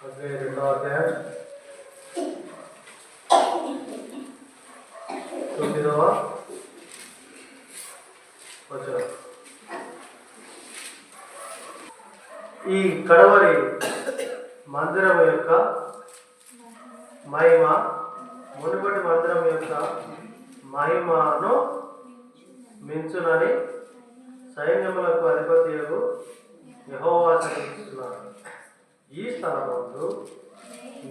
రెండవ అధ్యాయం 9వ వచనం. ఈ కడవరి మందిరం యొక్క మహిమ మునుపటి మందిరం యొక్క మహిమను మించునని సైన్యములకు అధిపతియగు యెహోవా సెలవిస్తున్నాడు. ఈ స్థలమందు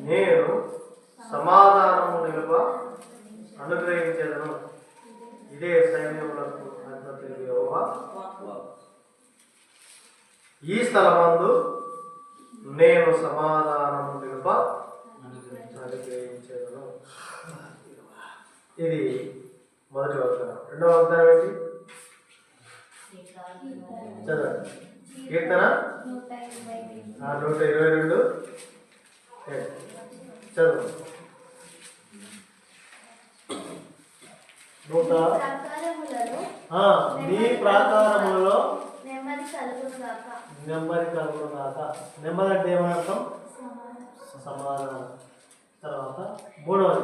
నేను సమాధానము నిలుప అనుగ్రహించేదను. ఇదే సైన్యములకు అధిపతియగు యెహోవా. ఈ స్థలమందు నేను సమాధానము నిలుప అనుగ్రహించేదను. ఇది మొదటి వాగ్దానం. రెండవ వాగ్దానం ఏంటి? చదవండి. కీర్తన 122 చదువు. నీ ప్రాకారములలో నెమ్మది కలుగును గాక. నెమ్మది అంటే ఏమర్థం? సమాధానం. తర్వాత మూడవది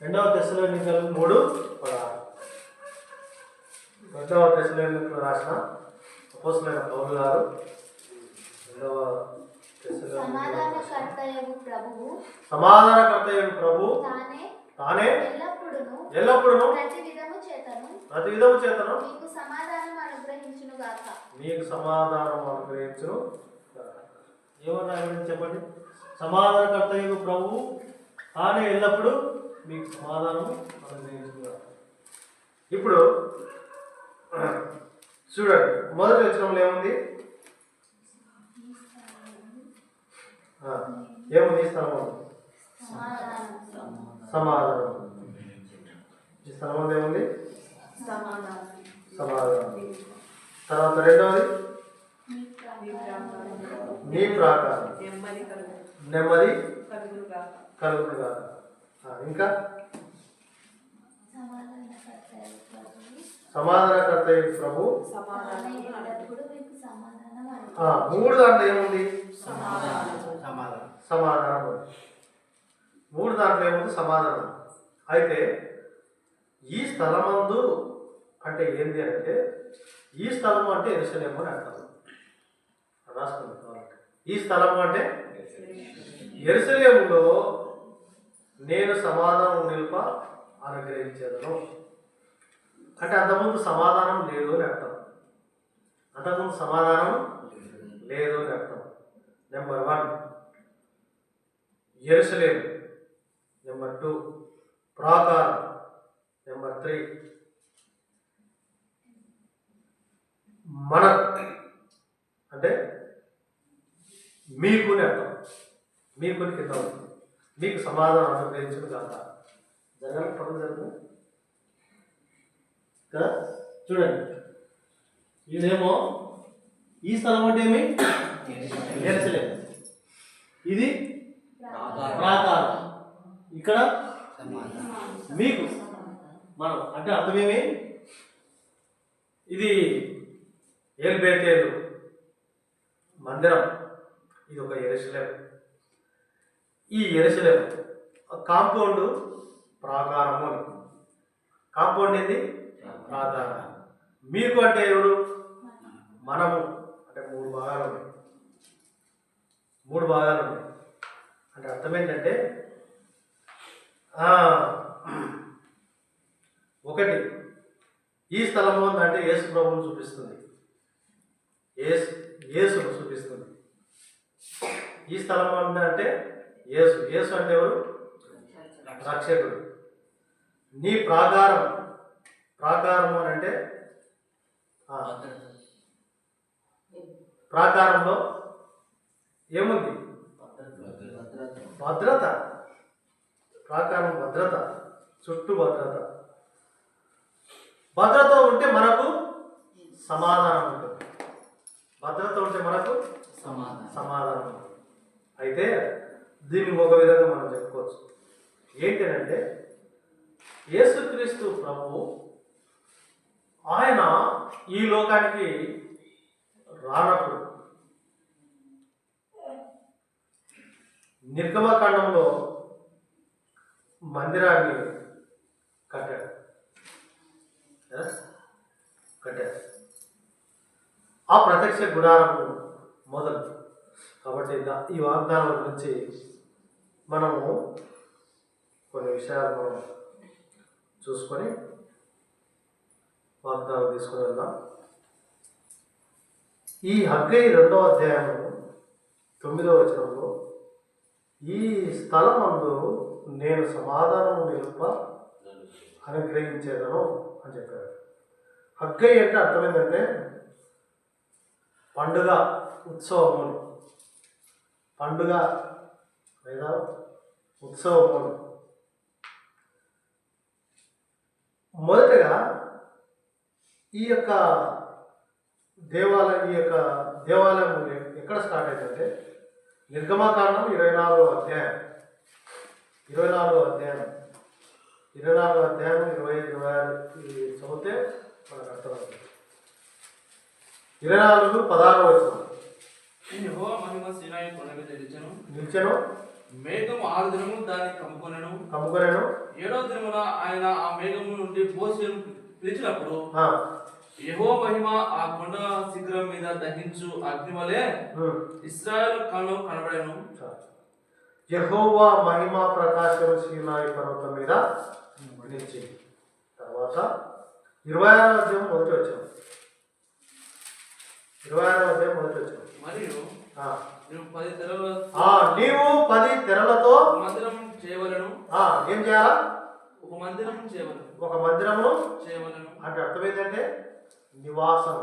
2వ తెస్సలోనికీయులు 3:16. 2వ తెస్సలోనికీయులకు రాసిన అపోస్తలుడైన పౌలు గారు 2వ సమాధానకర్తయగు ప్రభువు తానే ఎల్లప్పుడూ ప్రతి విధము చేతను మీకు సమాధానం అనుగ్రహించును గాక. ఏమన్నా చెప్పండి. సమాధానకర్తయగు ప్రభువు తానే ఎల్లప్పుడూ మీకు సమాధానం అనుగ్రహించును గాక. ఇప్పుడు చూడండి, మొదటి వచనంలో ఏముంది? ఏముంది? సమాధానం. ఈ స్థలం ఏముంది? సమాధానం. తర్వాత రెండవది నీ ప్రాకారం నెమ్మది కలుగును గాక. ఇంకా సమాధానకర్త ప్రభు. 3 దాంట్లో ఏముంది? సమాధానం. 3 దాంట్లో ఏముంది? సమాధానం. అయితే ఈ స్థలమందు అంటే ఏంటి అంటే, ఈ స్థలము అంటే యెరూషలేము అని అంటారు. రాసుకుంటాం. ఈ స్థలము అంటే యెరూషలేములో నేను సమాధానం నిలుప అనుగ్రహించేదను. అంటే అంతకుముందు సమాధానం లేదు అని అర్థం. అంతకుముందు సమాధానం లేదు అని అర్థం. నెంబర్ 1 యెరూషలేము. నెంబర్ 2 ప్రాకారం. నెంబర్ 3 మన అంటే మీకు అని అర్థం. మీకుని కింద ఉంది. మీకు సమాధానం అనుగ్రహించడం కాక జరగాలి. పనులు జరుగుతుంది కదా. చూడండి, ఇదేమో ఈ స్థలం అంటే ఏమి? యెరూషలేము. ఇది ప్రాకారం. ఇక్కడ మీకు మనం అంటే అర్థమేమి? ఇది ఏల్బేతేలు మందిరం. ఇది ఒక యెరూషలేము. ఈ యెరూషలేము కాంపౌండ్ ప్రాకారము అని. కాంపౌండ్ ఏంది? ప్రాకారం. మీకు అంటే ఎవరు? మనము అంటే 3 భాగాలు ఉన్నాయి. 3 భాగాలు ఉన్నాయి. అంటే అర్థం ఏంటంటే, ఒకటి ఈ స్థలము అంటే యేసు ప్రభువును చూపిస్తుంది. యేసును చూపిస్తుంది. ఈ స్థలము అంటే యేసు. యేసు అంటే ఎవరు? రక్షకుడు. నీ ప్రాకారం. ప్రాకారము అని అంటే ప్రాకారంలో ఏముంది? భద్రత. ప్రాకారం భద్రత, చుట్టూ భద్రత. భద్రత ఉంటే మనకు సమాధానం ఉంటుంది. భద్రత ఉంటే మనకు సమాధానం ఉంటుంది. అయితే దీన్ని ఒక విధంగా మనం చెప్పుకోవచ్చు. ఏంటంటే, యేసుక్రీస్తు ప్రభువు ఆయన ఈ లోకానికి రానప్పుడు నిర్గమకాండంలో మందిరాన్ని కట్టాడు కదా? కట్టాడు. ఆ ప్రత్యక్ష గుడారం మొదలు. కాబట్టి ఈ వాగ్దానం గురించి మనము కొన్ని విషయాలు మనం చూసుకొని వాగ్దానం తీసుకుని వెళ్దాం. ఈ హగ్గయి 2వ అధ్యాయము 9వ వచనంలో ఈ స్థలమందు నేను సమాధానము నిలుప అనుగ్రహించేదను అని చెప్పాడు. హగ్గయి అంటే అర్థం ఏంటంటే పండుగ, ఉత్సవములు, పండుగ లేదా ఉత్సవములు. మొదటగా ఈ యొక్క దేవాలయం ఎక్కడ స్టార్ట్ అయిందంటే నిర్గమకాండం 24వ అధ్యాయం 24వ అధ్యాయం 25, 26 చదివితే మనకు అర్థమవుతుంది. 24, 16 వచనం. యెహోవా మహిమ సీనాయి కొండ మీద నిలిచెను, మేఘం 6 దినములు దాన్ని కమ్ముకొనెను. 7వ దినమున ఆయన ఆ మేఘము నుండి మోషేను పిలిచినప్పుడు యెహోవా మహిమ ఆ కొండ శిఖరం మీద దహించు అగ్ని వలె ఇశ్రాయేలు కళ్ళు కనబడెను. యెహోవా మహిమ ప్రకాశం సీనాయి పర్వతం మీద నిలిచింది. తర్వాత 26వ అధ్యాయం మొదటి వచనం. 26వ అధ్యాయం మొదటి వచనం. మరియు నీవు 10 తెరల నీవు 10 తెరలతో మందిరం చేయవలెను. ఏం చేయాలా? ఒక మందిరం చేయవలెను. ఒక మందిరమును చేయవలెను అంటే అర్థం ఏంటంటే నివాసం,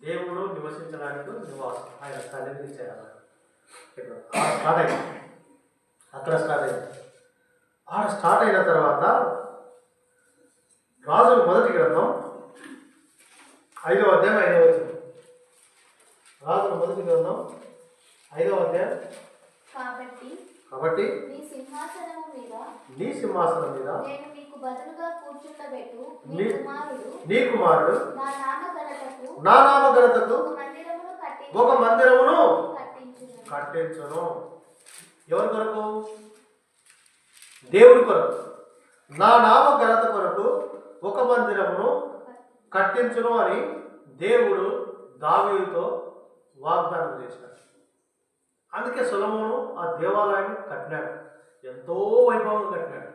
దేవుడు నివసించడానికి నివాసం, ఆయన సన్నిధిని చేయాలి. స్టార్ట్ అయింది, అక్కడ స్టార్ట్ అయింది. స్టార్ట్ అయిన తర్వాత రాజుల మొదటి గ్రంథం 5వ అధ్యాయం 5వ వచనం. రాజుల మొదటి గ్రంథం 5వ అధ్యాయం. కాబట్టి నీ సింహాసనం మీద నేను నీకు బదులుగా కూర్చుండబెట్టు నీ కుమారుడు నా నామఘనతకు ఒక మందిరమును కట్టించును. కట్టించును. ఎవరి కొరకు? దేవుని కొరకు. నా నామ ఘనత కొరకు ఒక మందిరమును కట్టించును అని దేవుడు దావీదుతో వాగ్దానం చేశాడు. అందుకే సొలొమోను ఆ దేవాలయాన్ని కట్టినాడు, ఎంతో వైభవంగా కట్టినాడు.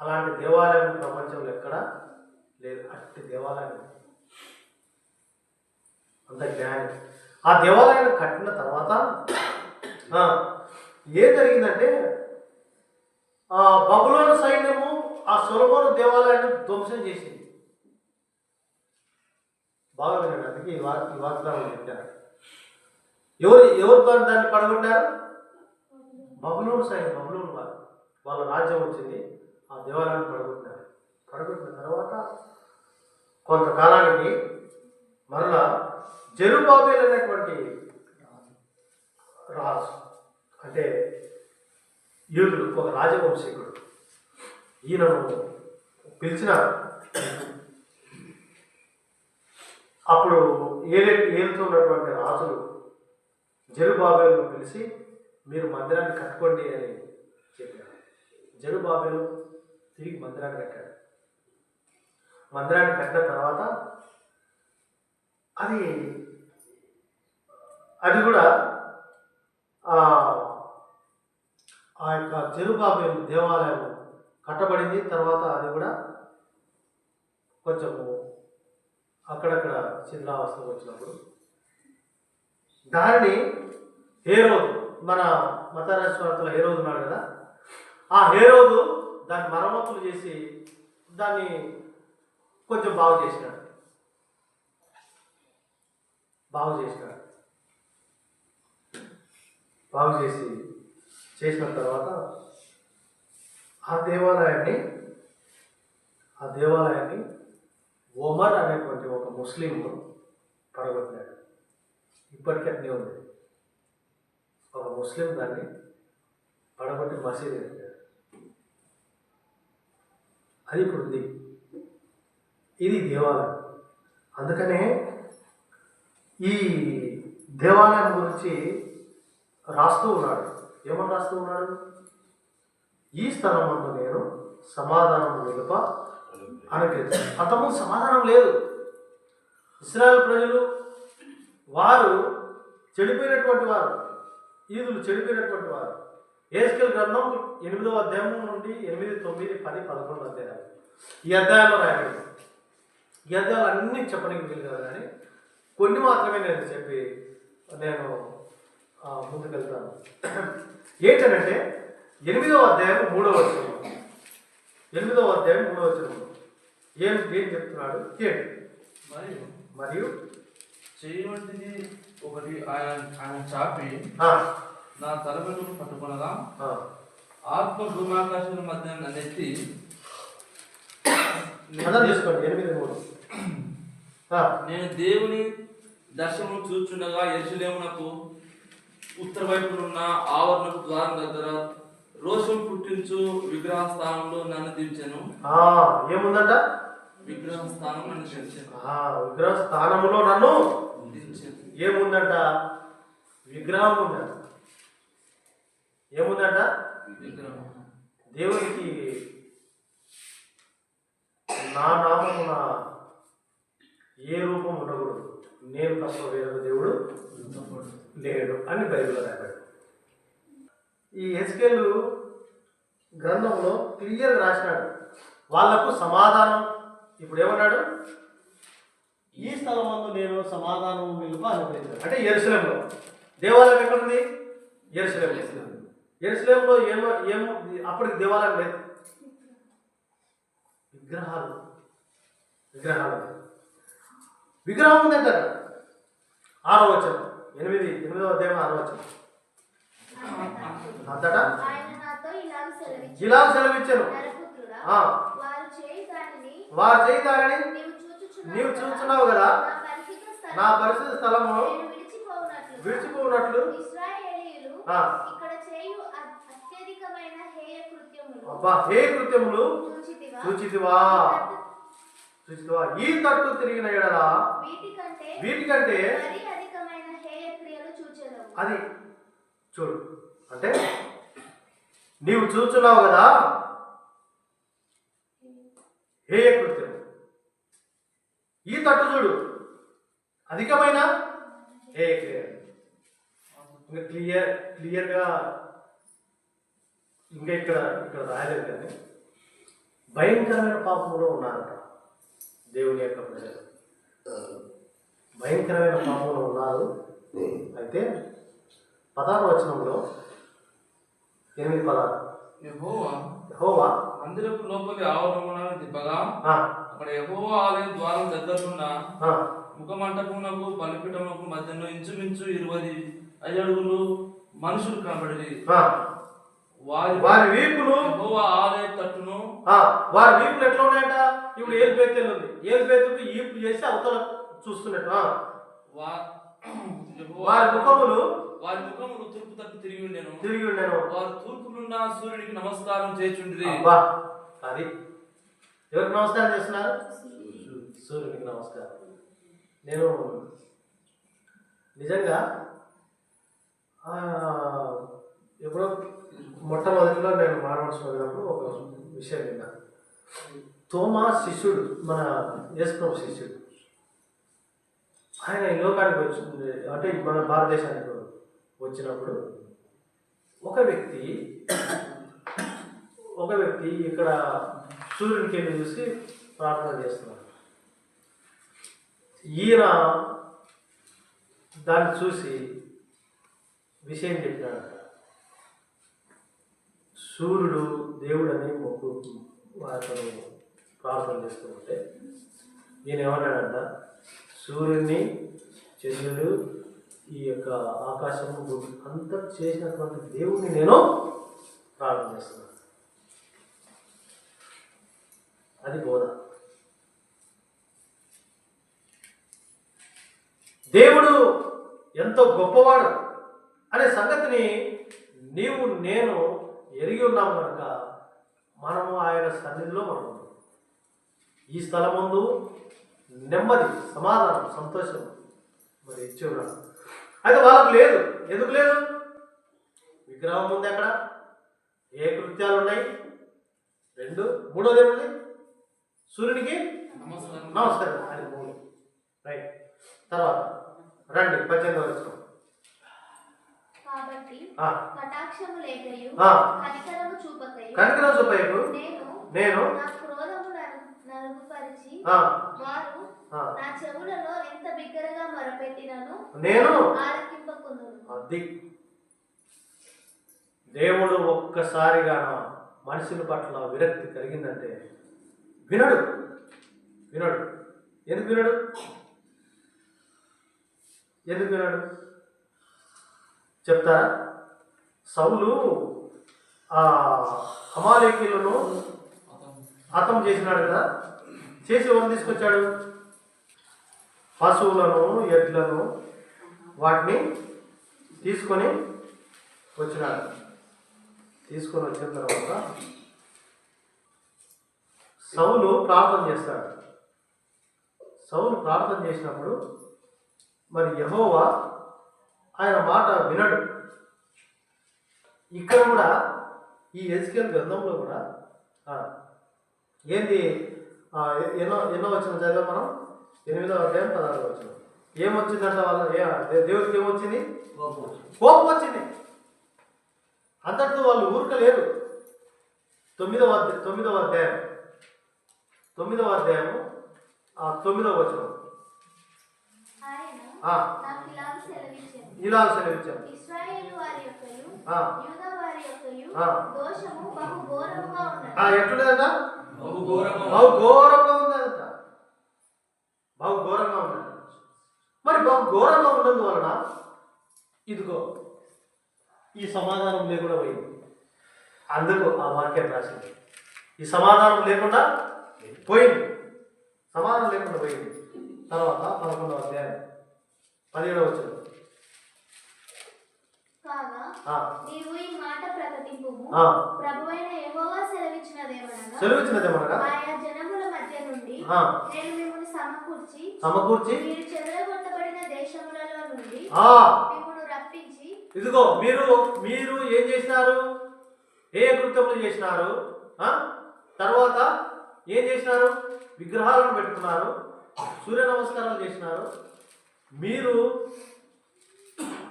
అలాంటి దేవాలయం ప్రపంచంలో ఎక్కడా లేదు. అట్టి దేవాలయం అంత జ్ఞాని. ఆ దేవాలయాన్ని కట్టిన తర్వాత ఏం జరిగిందంటే బబులోను సైన్యము ఆ సొలొమోను దేవాలయాన్ని ధ్వంసం చేసింది. బాగా వినండి, అందుకే ఈ వాగ్దానం చెప్పారు. ఎవరు దాన్ని పడగొట్టారు? బబులోను సైన్యం, బబులోను వాళ్ళ రాజ్యం వచ్చింది, ఆ దేవాలయాన్ని పడగొట్టినారు. పడగొట్టిన తర్వాత కొంతకాలానికి మరలా జెరుబ్బాబెలు అనేటువంటి రాజు, అంటే యూదుడు, ఒక రాజవంశీకుడు, ఈయనను పిలిచినారు. అప్పుడు ఏలుతున్నటువంటి రాజులు జెరుబ్బాబెలును పిలిచి మీరు మందిరాన్ని కట్టుకోండి అని చెప్పారు. జెరుబ్బాబెలు తిరిగి మందిరాన్ని కట్టాడు. మందిరాన్ని కట్టిన తర్వాత అది కూడా ఆ యొక్క జెరుబ్బాబెలు దేవాలయం కట్టబడింది. తర్వాత అది కూడా కొంచెము అక్కడక్కడ శిథిలావస్థకు వచ్చినప్పుడు దానిని హేరోదు, మన మతరాష్ట్రంలో హేరోదు ఉన్నాడు కదా, ఆ హేరోదు దాన్ని మరమ్మతులు చేసి దాన్ని కొంచెం బాగు చేసినాడు. బాగు చేసిన తర్వాత ఆ దేవాలయాన్ని ఒమర్ అనేటువంటి ఒక ముస్లిం పడగొట్టినాడు. ఇప్పటికీ అట్నే ఉంది. ఒక ముస్లిం దాన్ని పడగొట్టి మసీదు కట్టాడు. అది ఇప్పుడు ఉంది. ఇది దేవాలయం. అందుకనే ఈ దేవాలయం గురించి రాస్తూ ఉన్నాడు. ఏమని రాస్తూ ఉన్నాడు? ఈ స్థలమందు నేను సమాధానం నిలుప అనుగ్రహించాను. అంతకుముందు సమాధానం లేదు. ఇశ్రాయేలు ప్రజలు వారు చెడిపోయినటువంటి వారు, ఈదులు చెడిపోయినటువంటి వారు. యెహెజ్కేలు గ్రంథం 8వ అధ్యాయం నుండి 8, 9, 10, 11 అధ్యాయాలు ఈ అధ్యాయంలో రాయబడింది. ఈ అధ్యాయాలు అన్నీ చెప్పడానికి వీలు కాదు, కానీ కొన్ని మాత్రమే నేను చెప్పి నేను ముందుకెళ్తాను. ఏంటంటే 8వ అధ్యాయం 3వ వచనం, 8వ అధ్యాయం 3వ వచనం ఏం చెప్తున్నాడు? మరియు చెయ్యి వంటిది ఒకటి ఆయన చాపి నా తల వెంట్రుకలు పట్టుకొనగా ఆత్మ భూమాకాశం మధ్య నన్నెత్తి నేను దేవుని దర్శనం చూచుండగా యెరూషలేమునకు ఉత్తర వైపునున్న ఆవరణపు ద్వారం దగ్గర రోషం పుట్టించు విగ్రహ స్థానంలో నన్ను దించెను. ఏముందంట? విగ్రహ స్థానం నన్ను దించెను. విగ్రహ స్థానంలో నన్ను దించెను. ఏముందంట? విగ్రహం ఉందంట. ఏముందంట? విగ్రహం. దేవునికి నా నామమున ఏ రూపం ఉండకూడదు, నేను తప్ప వేరొక దేవుడు లేడు అని బైబిల్లో రాశాడు. ఈ యెహెజ్కేలు గ్రంథంలో క్లియర్గా రాసినాడు. వాళ్లకు సమాధానం ఇప్పుడు ఏమన్నాడు? ఈ స్థలమందు నేను సమాధానం నిలుప అనుగ్రహించాను. అంటే యెరూషలేములో. దేవాలయం ఎక్కడుంది? యెరూషలేములో ఏమో అప్పటికి దేవాలయం లేదు. విగ్రహాలు విగ్రహం ఉందంట. 6వ వచనం, 8వ అధ్యాయం 6వ వచనం అంతటా ఇలా సెలవిచ్చాను, వారు చేయి దానిని నీవు చూస్తున్నావు కదా, నా పరిశుద్ధ స్థలము విడిచిపోనట్లు హేయ కృత్యములు చూచితివా. ఈ తట్టు తిరిగిన ఎడల వీటికంటే అది చూడు. అంటే నీవు చూస్తున్నావు కదా హేయ కృత్యం, ఈ తట్టు చూడు అధికమైన హేయ క్రియ. ఇంకా క్లియర్గా ఇంకా ఇక్కడ రాయలేదు, కానీ భయంకరమైన పాపంలో ఉన్నారట దేవుని యొక్క ప్రజలు. భయంకరమైన పాపంలో ఉన్నారు. అయితే 16వ వచనంలో 8:16 యెహోవా మందిరపు లోపలి ఆవరణములను తిప్పగా అక్కడ యెహోవా ఆలయం ద్వారం దగ్గరున్న ముఖమంటపమునకు బలిపీఠమునకు మధ్యలో ఇంచుమించు 25 అడుగులు మనుషులు కనబడి వారి వీపులు యెహోవా ఆలయ తట్టును వారి వీపులు ఎట్లా ఉన్నాయంట? ఇప్పుడు ఏలుబెత్తెలు ఉంది, ఏలుబెత్తుకు ఈపు చేసి అవతల చూస్తున్నట్టు. వారి ముఖములు తూర్పు తట్టు తిరిగి ఉండేను. వారు తూర్పునున్న సూర్యుడికి నమస్కారం చేచుండ్రి. అది ఎవరికి నమస్కారం చేస్తున్నారు? సూర్యుడికి నమస్కారం. నేను నిజంగా ఎప్పుడో మొట్టమొదటిలో నేను మానవలసి వెళ్ళినప్పుడు ఒక విషయం విన్నాను. తోమా శిష్యుడు, మన యేసుప్రభు శిష్యుడు, ఆయన ఈ లోకానికి వచ్చింది, అంటే మన భారతదేశానికి వచ్చినప్పుడు ఒక వ్యక్తి ఇక్కడ సూర్యునికి వెళ్ళి చూసి ప్రార్థన చేస్తున్నాడు. ఈయన దాన్ని చూసి విషయం చెప్పినాడు. సూర్యుడు దేవుడని అతను ప్రార్థన చేస్తుంటే ఈయన ఏమన్నాడంట? సూర్యుడిని, చంద్రుడు, ఈ యొక్క ఆకాశము అంతా చేసినటువంటి దేవుడిని నేను ప్రార్థన చేస్తున్నాను. అది బోధ. దేవుడు ఎంతో గొప్పవాడు అనే సంగతిని నీవు నేను ఎరిగి ఉన్నాము కనుక మనము ఆయన సన్నిధిలో మనం ఈ స్థలం ముందు నెమ్మది, సమాధానం, సంతోషం మరి ఇచ్చి ఉన్నాడు. అయితే వాళ్ళకు లేదు. ఎందుకు లేదు? విగ్రహం ఉంది అక్కడ. ఏ కృత్యాలు ఉన్నాయి? 2. మూడోది ఏముంది? సూర్యునికి నమస్కారం. అది 3. రైట్. తర్వాత రండి 18వ వచనం. కాబట్టి ఆ. కటాక్షము లేకయు ఆ. కనికరము చూపకయు కనికరం చూపయ్యకు నేను నా క్రోధము నలుగుపరిచి ఆ. వారు ఆ. నా చెవులలో ఎంత బిగ్గరగా మొరపెట్టినను నేను ఆలకింపకుందును. అది దేవుడు ఒక్కసారిగా మనుషుల పట్ల విరక్తి కలిగిందంటే వినడు. ఎందుకు వినడు? చెప్తారా? సౌలు అమాలేకీలను హతం చేసినాడు కదా. చేసి ఎవరు తీసుకొచ్చాడు? పశువులను, ఎడ్లను, వాటిని తీసుకొని వచ్చినాడు. తీసుకొని వచ్చిన తర్వాత సౌలు ప్రార్థన చేస్తాడు. సౌలు ప్రార్థన చేసినప్పుడు మరి యెహోవా ఆయన మాట వినడు. ఇక్కడ కూడా ఈ ఎజ్కేల్ గ్రంథంలో కూడా ఏంది ఎన్నో వచ్చిన చదివా మనం? 8వ అధ్యాయం 16వ వచనం. ఏమొచ్చిందంట వాళ్ళ దేవుడికి ఏమొచ్చింది? కోపం వచ్చింది. అంతటితో వాళ్ళు ఊరకలేరు. 9వ అధ్యాయం 9వ వచనం. ఇలా సెలవిచ్చారు. ఇశ్రాయేలు వారి యొక్కయు యూదా వారి యొక్కయు ఆ. దోషము బహు ఘోరముగా ఉన్నది. ఎట్లుందంట? బహు ఘోరంగా ఉందంట. బహు ఘోరంగా ఉన్నది. మరి బహు ఘోరంగా ఉన్నందువలన ఇదిగో ఈ సమాధానం లేకుండా పోయింది. అందుకు ఆ వాక్యం రాసింది. ఈ సమాధానం లేకుండా పోయింది. తర్వాత 11వ అధ్యాయం 17వ వచనం. కాగా నీవు ఈ మాట ప్రకటింపుము. ఆ. ప్రభువైన యెహోవా సెలవిచ్చినదేమనగా ఆయా జనముల మధ్య నుండి నేను మిమ్మును సమకూర్చి మీరు చెదరగొట్టబడిన దేశములలో నుండి మిమ్మును రప్పించి ఇదిగో మీరు ఏం చేసినారు? ఏ కృత్యములు చేసినారు? తర్వాత ఏం చేసినారు? విగ్రహాలను పెట్టుకున్నారు, సూర్య నమస్కారాలు చేసినారు. మీరు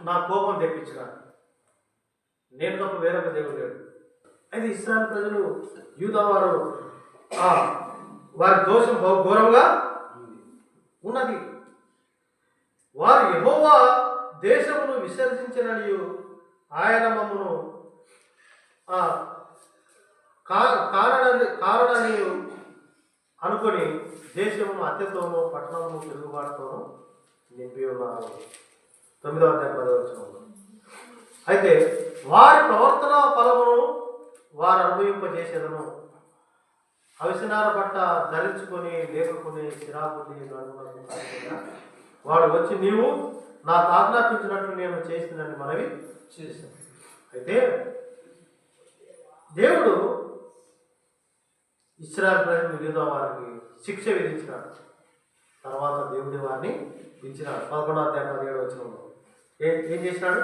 నా కోపం తెప్పించినారు. నేను తప్ప వేరొక దేవుడు లేడు. అయితే ఇశ్రాయేలు ప్రజలు, యూదా వారు వారి దోషం బహు ఘోరంగా ఉన్నది. వారు యెహోవా దేశమును విసర్జించిననియు ఆయన మమ్మను కారణని అనుకొని దేశమును హత్యతోనూ పట్టణమును తిరుగుబాటుతోనూ నింపి ఉన్నారు. 9వ అధ్యాయం 10వ వచనంలో. అయితే వారి ప్రవర్తన ఫలమును వారు అనుభవింపజేసేదను. అవిసనార బట్ట ధరించుకొని లేకుని చిరాకుని వాడు వచ్చి నీవు నాకు ఆజ్ఞాపించినట్లు నేను చేసిందని మనవి చేశాను. అయితే దేవుడు ఇశ్రాయేలు ప్రజలు యూదా వారికి శిక్ష విధించినాడు. తర్వాత దేవుడి వారిని ఇచ్చినాడు. 11వ అధ్యాయం 17వ వచనంలో ఏం చేసినాడు?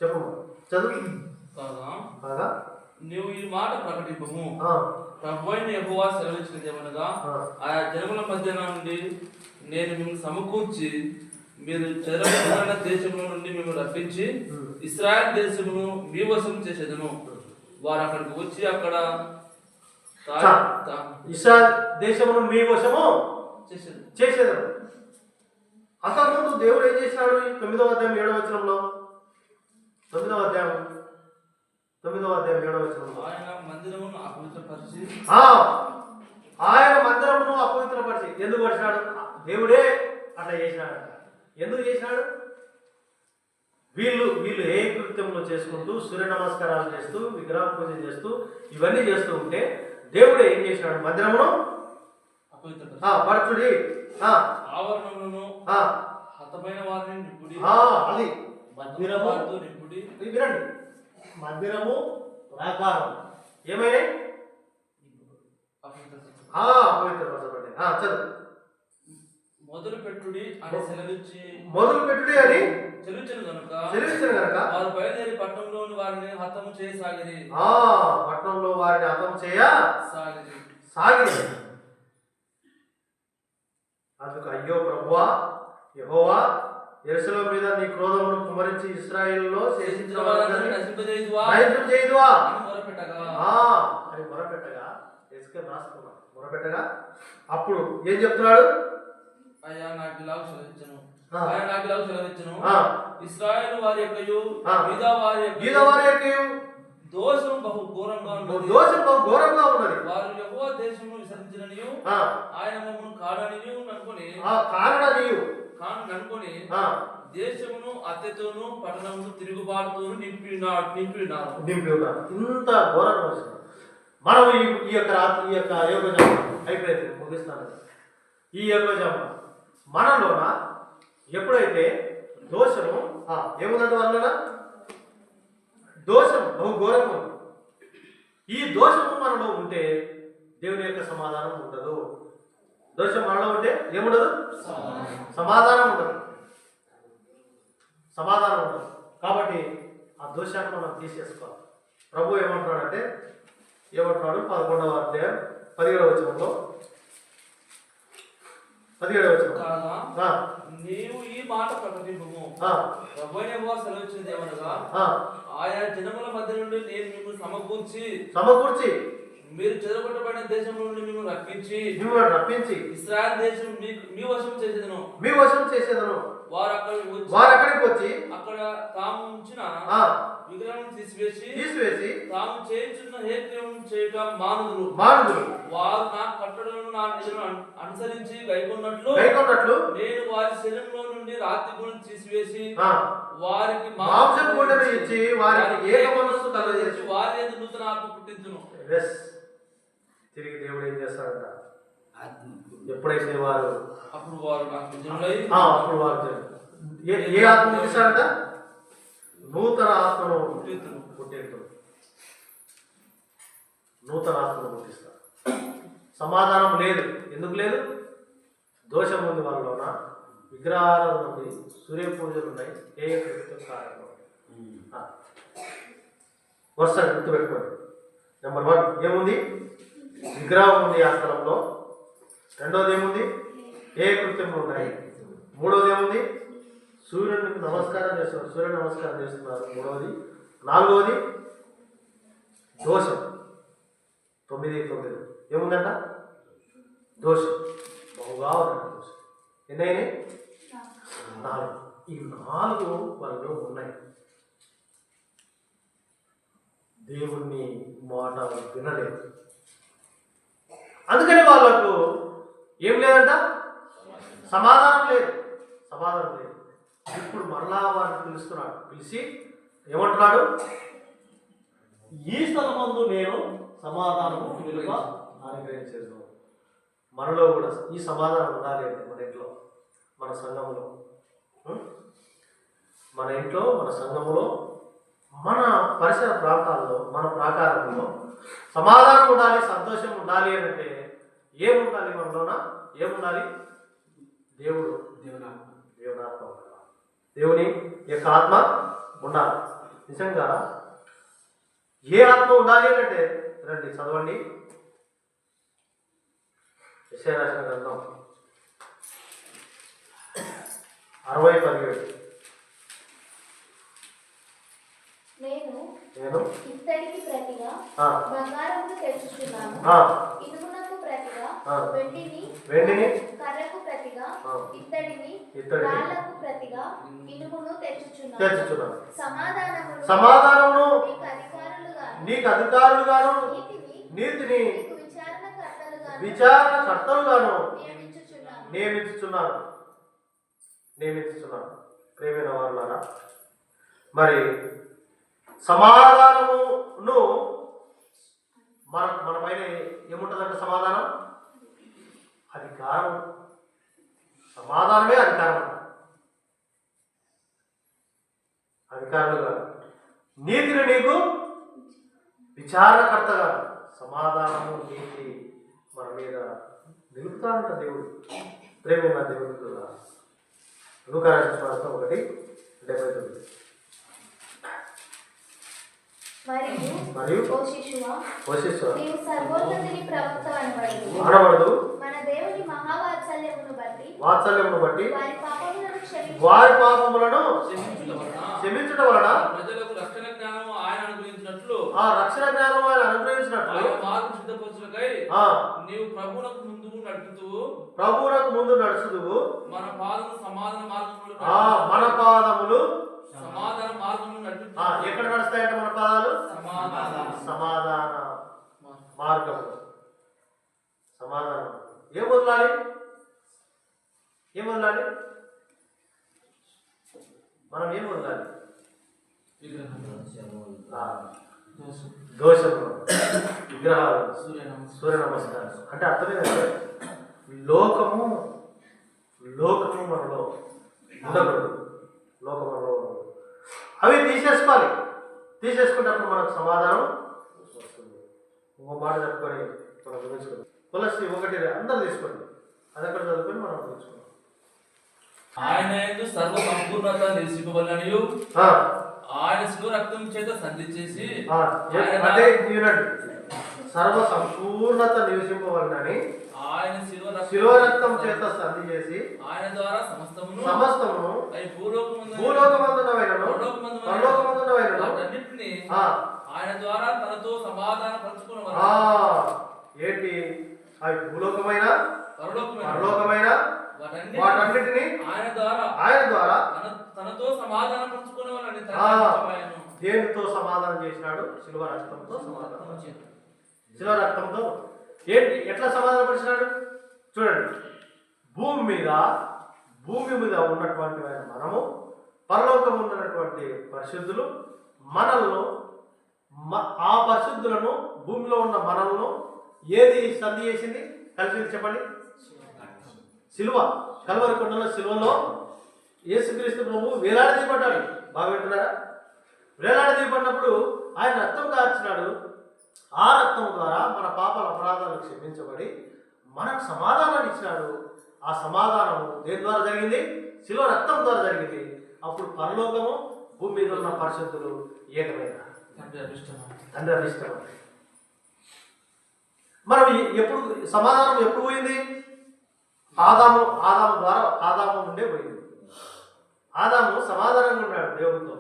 చెప్పు, చదువు. కాగా నీవు ఈ మాట ప్రకటింపము. ప్రభువైన యెహోవా సెలవిచ్చినదేమనగా ఆయా జనముల మధ్య నుండి నేను మిమ్మల్ని సమకూర్చి మీరు చెదరగొట్టబడిన దేశముల నుండి మిమ్మల్ని రప్పించి ఇశ్రాయేలు దేశమును మీ వశం చేసేదను. వారు అక్కడికి వచ్చి అక్కడ ఇశ్రాయేలు దేశమును మీ వశము చేసేదను. అంతకుముందు దేవుడు ఏం చేసినాడు? 9వ అధ్యాయం 7వ వచనంలో 9వ అధ్యాయం 7వ వచనంలో ఆయన మందిరమును అపవిత్రపరిచి ఎందుకు పరిచినాడు? దేవుడే అట్లా చేసినాడంట. ఎందుకు చేసినాడు? వీళ్ళు ఏ కృత్యంలో చేసుకుంటూ సూర్య నమస్కారాలు చేస్తూ విగ్రహ పూజ చేస్తూ ఇవన్నీ చేస్తూ ఉంటే దేవుడే ఏం చేసినాడు? మందిరమును పరచుడి, ఆవరణములను హతమైన వారిని నింపుడి. అది మందిరము నింపుడి. వినండి, మందిరము ప్రాకారం ఏమైనా మొదలు పెట్టుడి అని చెలుచెను గనుక వారు బయలుదేరి పట్టణంలోని వారిని హతము చేయసాగిరి. పట్టణంలో వారిని హతం సాగిరి. అందుకు అయ్యో ప్రభువా యెహోవా, యెరూషలేము మీద నీ క్రోధమును కుమ్మరించి ఇశ్రాయేలులో శేషించిన వారందరినీ నశింపజేయుదువా అని మొరపెట్టగా యెహెజ్కేలు రాసుకున్నాడు. మొరపెట్టగా అప్పుడు ఏం చెప్తున్నాడు? అయ్యా నాకు ఇలాగ సెలవిచ్చును, ఇశ్రాయేలు వారి యొక్కయు యూదా వారి యొక్కయు దోషం బహు ఘోరంగా ఉన్నది. వారు యెహోవా దేశమును విసర్జించిననియు ఆయన మమ్మను కాడనియు అనుకొని దేశమును అత్యతోను పట్టణమును తిరుగుబాటుతోను నింపినారు. ఇంత ఘోరంగా మనం ఈ యొక్క యోగజామ అయిపోయింది, ముగిస్తాను. ఈ యోగజామ మనలోన ఎప్పుడైతే దోషము ఏముందంటే వాళ్ళ దోషం బహు ఘోరంగా ఉంది. ఈ దోషము మనలో ఉంటే దేవుని యొక్క సమాధానం ఉండదు. దోషం మనలో ఉంటే ఏముండదు? సమాధానం ఉండదు. కాబట్టి ఆ దోషాన్ని మనం తీసేసుకోవాలి. ప్రభు ఏమంటున్నాడు? 11వ అధ్యాయం 17వ వచనంలో, 17వ వచనం, నీవు ఈ మాట ప్రకటింపుము, ప్రభువైన యెహోవా సెలవిచ్చినది ఏమనగా, ఆయా జనముల మధ్య నుండి నేను మిమ్మల్ని సమకూర్చి మీరు చెదరగొట్టబడిన దేశం నుండి మిమ్మల్ని రప్పించి ఇశ్రాయేలు దేశం మీ వశం చేసేదను. వారు అక్కడికి వచ్చి అక్కడ తాము ఉంచిన విగ్రహం తీసివేసి తాము చేయించున్న హేతులను చేయటం మానుదురు. వారు నా కట్టడలను నా నిజలను అనుసరించి గైకొన్నట్లు నేను వారి శరీరంలో నుండి రాతి గుణం తీసివేసి వారికి మాంసం గుండెను ఇచ్చి వారికి ఏక మనస్సు కలుగజేసి వారి యందు నూతన ఆత్మ పుట్టించును. తిరిగి దేవుడు ఏం చేస్తాడంట? ఎప్పుడైతే వారు అప్పుడు వారు నాకు నిజములై అప్పుడు వారు ఏ ఆత్మ పుట్టిస్తాడంట? నూతన ఆత్మను పుట్టిస్తాడు. నూతన ఆత్మను పుట్టిస్తాడు. సమాధానం లేదు. ఎందుకు లేదు? దోషం ఉంది వాళ్ళలోన, విగ్రహారాధన ఉంది, సూర్య పూజలు ఉన్నాయి, ఏ కార్యక్రమం. వరుసగా గుర్తుపెట్టుకోండి. నెంబర్ 1 ఏముంది? విగ్రహం ఉంది ఆ స్థలంలో. రెండోది ఏముంది? ఏ కృత్యములు ఉన్నాయి. మూడోది ఏముంది? సూర్యునికి నమస్కారం చేస్తున్నారు, సూర్య నమస్కారం చేస్తున్నారు. మూడవది. నాలుగవది దోషం. 9 ఏముందంట? దోషం బహుగా ఉందంట. దోషం ఎన్నైనా 4. ఈ 4 వాళ్ళు ఉన్నాయి. దేవుణ్ణి మాట వినలేదు. అందుకని వాళ్ళకు ఏం లేదంట? సమాధానం లేదు. ఇప్పుడు మరలా వారిని పిలుస్తున్నాడు. పిలిచి ఏమంటున్నాడు? ఈ స్థలమందు నేను సమాధానము విలువ అనుగ్రహించను. మనలో కూడా ఈ సమాధానం ఉండాలి అంటే మన ఇంట్లో, మన సంఘములో, మన సంఘములో, మన పరిసర ప్రాంతాల్లో, మన ప్రాకారంలో సమాధానం ఉండాలి, సంతోషం ఉండాలి అని అంటే ఏముండాలి? మనలోన ఏముండాలి? దేవుని ఆత్మ ఉండాలి. దేవుని యొక్క ఆత్మ ఉండాలి. నిజంగా ఏ ఆత్మ ఉండాలి అని అంటే రండి చదవండి. యెషయా రాసిన గ్రంథం 60:17. నేను ఇత్తడికి ప్రతిగా బంగారమును తెచ్చుచున్నాను, ఇనుమునకు ప్రతిగా వెండిని, కర్రకు ప్రతిగా ఇత్తడిని, రాళ్లకు ప్రతిగా ఇనుమును తెచ్చుచున్నాను. సమాధానమును నీకు అధికారులుగాను, నీతిని విచారణకర్తలుగాను నియమించుచున్నాను. ప్రేమైన వారులారా, మరి సమాధానమును మన పైన ఏముంటుందంటే సమాధానం, అధికారం. సమాధానమే అధికారం. అధికారులుగా నీతిని నీకు విచారణకర్తగా సమాధానము నీతి మన మీద నిలుపుతాడంట దేవుడు. ప్రేమైన దేవుడు. లూకా రాసిన సువార్త 1 79. మరియు ఓ శిశువా నీవు సర్వోన్నతుని ప్రవక్త అనబడదు. మన దేవుని మహావాత్సల్యమును బట్టి వారి పాపములను క్షమించుట వలన ప్రజలకు రక్షణ జ్ఞానము ఆయన అనుగ్రహించినట్లు ఆ రక్షణ జ్ఞానం ఆయన అనుగ్రహించినట్లు ఆయన మార్గం సిద్ధపరచుటకై నీవు ప్రభువునకు ముందు నడుచుదువు మన పాదములు సమాధాన మార్గములు నడుచుతాయి. ఎక్కడ నడుస్తాయంటే మన పాదాలు సమాధాన మార్గము. సమాధానం ఏం వదలాలి? మనం ఏం వదలాలి? దోషములు, విగ్రహాలు, సూర్య నమస్కారం. అంటే అర్థమేంటంటే లోకము మనలో ఉండకూడదు. అవి తీసేసుకుంటే అప్పుడు మనకు సమాధానం వస్తుంది. ఒక మాట చెప్పుకొని మనం గురించుకుందాం. తులసి 1 అందరూ తీసుకోండి, అదొకటి చదువుకొని మనం గురించుకుందాం. ఆయన యందు సర్వ సంపూర్ణత నిలిచిపోవాలనియు ఆయన శిలువ రక్తం చేత సంధి చేసి అంటే సర్వ సంపూర్ణత నిలిచిపోవాలని ఆయన శిలువ రక్తం చేత సంధి చేసి ఆయన ద్వారా సమస్తమును భూలోకమందునవైనను పరలోకమందునవైనను వాటన్నిటిని ఆయన ద్వారా తనతో సమాధాన పరచుకున్నవారు. ఏంటి అవి? భూలోకమైన పరలోకమైన వాటన్నిటిని ఆయన ద్వారా తనతో సమాధాన పరచుకునేవారని దేనితో సమాధానం చేసినాడు? శిలువ రక్తంతో సమాధానం. శిలువ రక్తంతో ఏంటి? ఎట్లా సమాధానం పరిచినాడు? చూడండి, భూమి మీద ఉన్నటువంటి మనము, పరలోకం ఉన్నటువంటి పరిశుద్ధులు మనల్ని, ఆ పరిశుద్ధులను, భూమిలో ఉన్న మనల్ని ఏది సంధి చేసింది? కలిసింది చెప్పండి. శిలువ. కల్వరి కొండలో శిలువలో యేసుక్రీస్తు ప్రభువు వేలాడదీయబడ్డాడు. బాగా వింటున్నారా? వేలాడదీయబడినప్పుడు ఆయన రక్తం కార్చినాడు. ఆ రక్తం ద్వారా మన పాపాల అపరాధాలు క్షమించబడి మనకు సమాధానాన్ని ఇచ్చినాడు. ఆ సమాధానం దేని ద్వారా జరిగింది? శిలువ రక్తం ద్వారా జరిగింది. అప్పుడు పరలోకము, భూమి మీద ఉన్న పరిశుద్ధులు ఏకమైన తండ్రి అభిష్టం. మనం ఎప్పుడు సమాధానం ఎప్పుడు పోయింది? ఆదాము ద్వారా ఆదాము నుండే పోయింది. ఆదాము సమాధానంగా ఉన్నాడు, దేవుడితో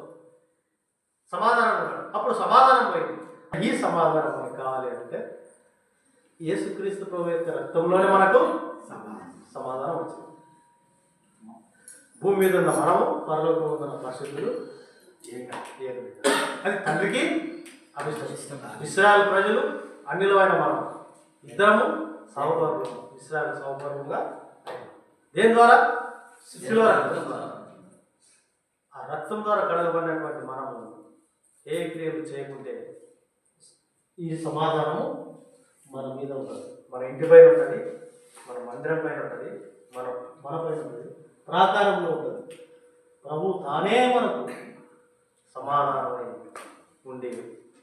సమాధానంగా ఉన్నాడు. అప్పుడు సమాధానం పోయింది. ఈ సమాధానం మనకు కావాలి అంటే యేసుక్రీస్తు ప్రభు యొక్క రక్తంలోనే మనకు సమాధానం వచ్చింది. భూమి మీద ఉన్న మనము, పరలోకంలో ఉన్న పరిశుద్ధులు అది తండ్రికి అభిష్టం. ఇశ్రాయేలు ప్రజలు, అన్యులమైన మనం ఇద్దరము సౌభాగ్యం. ఇశ్రాయేలు సౌభాగ్యంగా దేని ద్వారా? శిలువ రక్తం ద్వారా. ఆ రక్తం ద్వారా కడగబడినటువంటి మనము ఏ క్రియలు చేయకుంటే ఈ సమాధానము మన మీద ఉంటుంది. మన ఇంటి పైన ఉంటుంది, మన మందిరం పైన ఉంటుంది, మన పైన ఉంటుంది, ప్రాకారంలో ఉంటుంది. ప్రభు తానే మనకు సమాధానమై ఉండి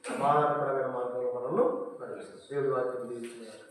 సమాధానపరమైన మార్గంలో మనల్ని నడిపిస్తుంది. దేవుడి వాక్యం దీవించుకున్నారు.